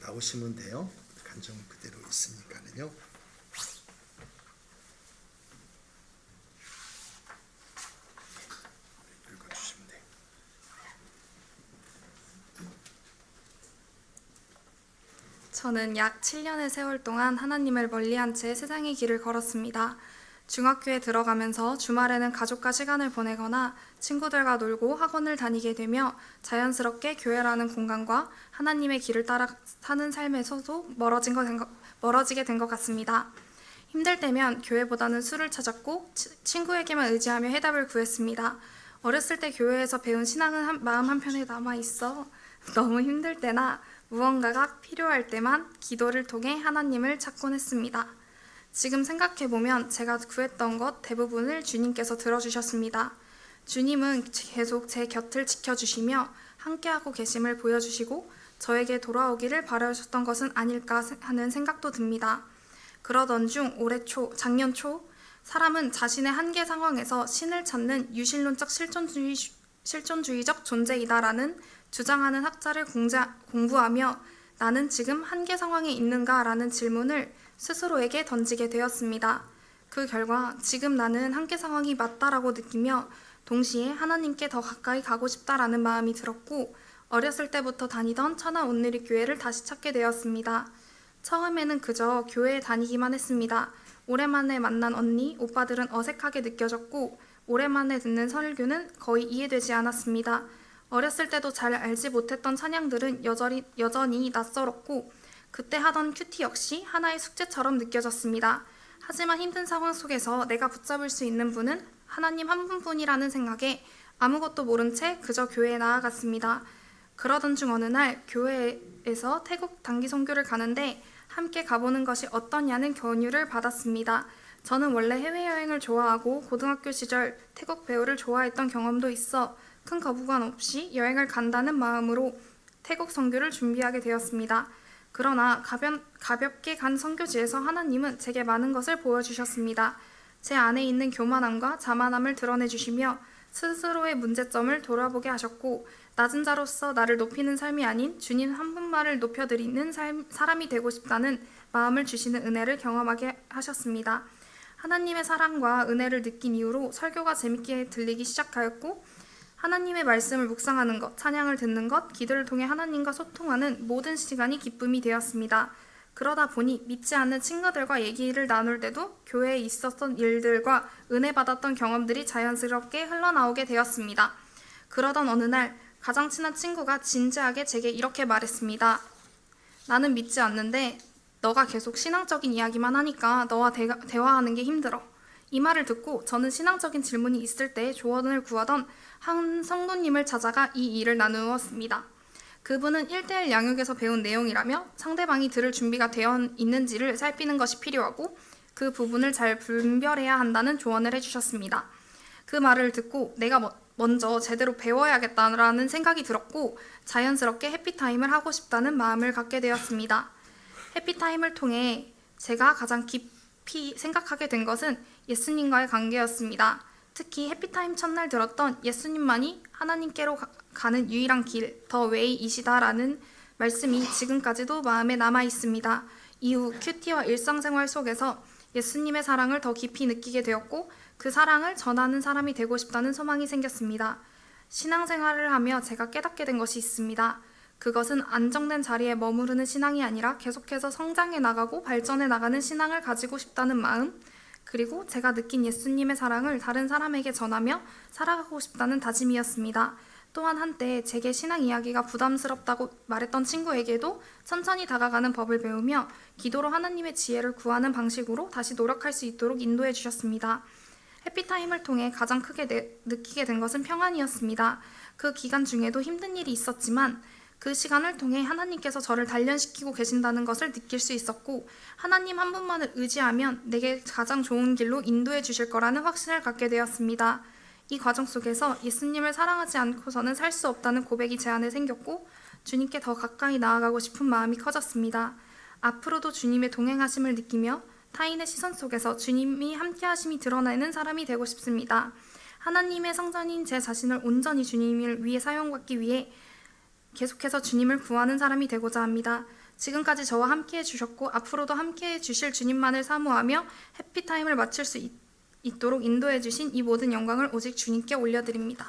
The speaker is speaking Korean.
나오시면 돼요. 간증 그대로 있으니까는요. 읽어주시면 돼요. 저는 약 7년의 세월 동안 하나님을 멀리한 채 세상의 길을 걸었습니다. 중학교에 들어가면서 주말에는 가족과 시간을 보내거나 친구들과 놀고 학원을 다니게 되며 자연스럽게 교회라는 공간과 하나님의 길을 따라 사는 삶에서도 멀어지게 된 것 같습니다. 힘들 때면 교회보다는 술을 찾았고 친구에게만 의지하며 해답을 구했습니다. 어렸을 때 교회에서 배운 신앙은 마음 한편에 남아있어 너무 힘들 때나 무언가가 필요할 때만 기도를 통해 하나님을 찾곤 했습니다. 지금 생각해보면 제가 구했던 것 대부분을 주님께서 들어주셨습니다. 주님은 계속 제 곁을 지켜주시며 함께하고 계심을 보여주시고 저에게 돌아오기를 바라셨던 것은 아닐까 하는 생각도 듭니다. 그러던 중 작년 초 사람은 자신의 한계 상황에서 신을 찾는 유실론적 실존주의적 존재이다라는 주장하는 학자를 공부하며 나는 지금 한계 상황에 있는가? 라는 질문을 스스로에게 던지게 되었습니다. 그 결과 지금 나는 한계 상황이 맞다라고 느끼며 동시에 하나님께 더 가까이 가고 싶다라는 마음이 들었고 어렸을 때부터 다니던 천하 온누리 교회를 다시 찾게 되었습니다. 처음에는 그저 교회에 다니기만 했습니다. 오랜만에 만난 언니, 오빠들은 어색하게 느껴졌고 오랜만에 듣는 설교는 거의 이해되지 않았습니다. 어렸을 때도 잘 알지 못했던 찬양들은 여전히 낯설었고 그때 하던 큐티 역시 하나의 숙제처럼 느껴졌습니다. 하지만 힘든 상황 속에서 내가 붙잡을 수 있는 분은 하나님 한 분뿐이라는 생각에 아무것도 모른 채 그저 교회에 나아갔습니다. 그러던 중 어느 날 교회에서 태국 단기 선교를 가는데 함께 가보는 것이 어떠냐는 권유를 받았습니다. 저는 원래 해외여행을 좋아하고 고등학교 시절 태국 배우를 좋아했던 경험도 있어 큰 거부감 없이 여행을 간다는 마음으로 태국 선교를 준비하게 되었습니다. 그러나 가볍게 간 선교지에서 하나님은 제게 많은 것을 보여주셨습니다. 제 안에 있는 교만함과 자만함을 드러내주시며 스스로의 문제점을 돌아보게 하셨고 낮은 자로서 나를 높이는 삶이 아닌 주님 한 분만을 높여드리는 사람이 되고 싶다는 마음을 주시는 은혜를 경험하게 하셨습니다. 하나님의 사랑과 은혜를 느낀 이후로 설교가 재밌게 들리기 시작하였고 하나님의 말씀을 묵상하는 것, 찬양을 듣는 것, 기도를 통해 하나님과 소통하는 모든 시간이 기쁨이 되었습니다. 그러다 보니 믿지 않는 친구들과 얘기를 나눌 때도 교회에 있었던 일들과 은혜 받았던 경험들이 자연스럽게 흘러나오게 되었습니다. 그러던 어느 날 가장 친한 친구가 진지하게 제게 이렇게 말했습니다. 나는 믿지 않는데 너가 계속 신앙적인 이야기만 하니까 너와 대화하는 게 힘들어. 이 말을 듣고 저는 신앙적인 질문이 있을 때 조언을 구하던 한 성도님을 찾아가 이 일을 나누었습니다. 그분은 1:1 양육에서 배운 내용이라며 상대방이 들을 준비가 되어 있는지를 살피는 것이 필요하고 그 부분을 잘 분별해야 한다는 조언을 해주셨습니다. 그 말을 듣고 내가 먼저 제대로 배워야겠다라는 생각이 들었고 자연스럽게 해피타임을 하고 싶다는 마음을 갖게 되었습니다. 해피타임을 통해 제가 가장 깊이 생각하게 된 것은 예수님과의 관계였습니다. 특히 해피타임 첫날 들었던 예수님만이 하나님께로 가는 유일한 길, 더 웨이이시다라는 말씀이 지금까지도 마음에 남아 있습니다. 이후 큐티와 일상생활 속에서 예수님의 사랑을 더 깊이 느끼게 되었고 그 사랑을 전하는 사람이 되고 싶다는 소망이 생겼습니다. 신앙생활을 하며 제가 깨닫게 된 것이 있습니다. 그것은 안정된 자리에 머무르는 신앙이 아니라 계속해서 성장해 나가고 발전해 나가는 신앙을 가지고 싶다는 마음, 그리고 제가 느낀 예수님의 사랑을 다른 사람에게 전하며 살아가고 싶다는 다짐이었습니다. 또한 한때 제게 신앙 이야기가 부담스럽다고 말했던 친구에게도 천천히 다가가는 법을 배우며 기도로 하나님의 지혜를 구하는 방식으로 다시 노력할 수 있도록 인도해 주셨습니다. 해피타임을 통해 가장 크게 느끼게 된 것은 평안이었습니다. 그 기간 중에도 힘든 일이 있었지만 그 시간을 통해 하나님께서 저를 단련시키고 계신다는 것을 느낄 수 있었고 하나님 한 분만을 의지하면 내게 가장 좋은 길로 인도해 주실 거라는 확신을 갖게 되었습니다. 이 과정 속에서 예수님을 사랑하지 않고서는 살 수 없다는 고백이 제 안에 생겼고 주님께 더 가까이 나아가고 싶은 마음이 커졌습니다. 앞으로도 주님의 동행하심을 느끼며 타인의 시선 속에서 주님이 함께하심이 드러나는 사람이 되고 싶습니다. 하나님의 성전인 제 자신을 온전히 주님을 위해 사용받기 위해 계속해서 주님을 구하는 사람이 되고자 합니다. 지금까지 저와 함께해 주셨고 앞으로도 함께해 주실 주님만을 사모하며 해피타임을 마칠 수 있도록 인도해 주신 이 모든 영광을 오직 주님께 올려드립니다.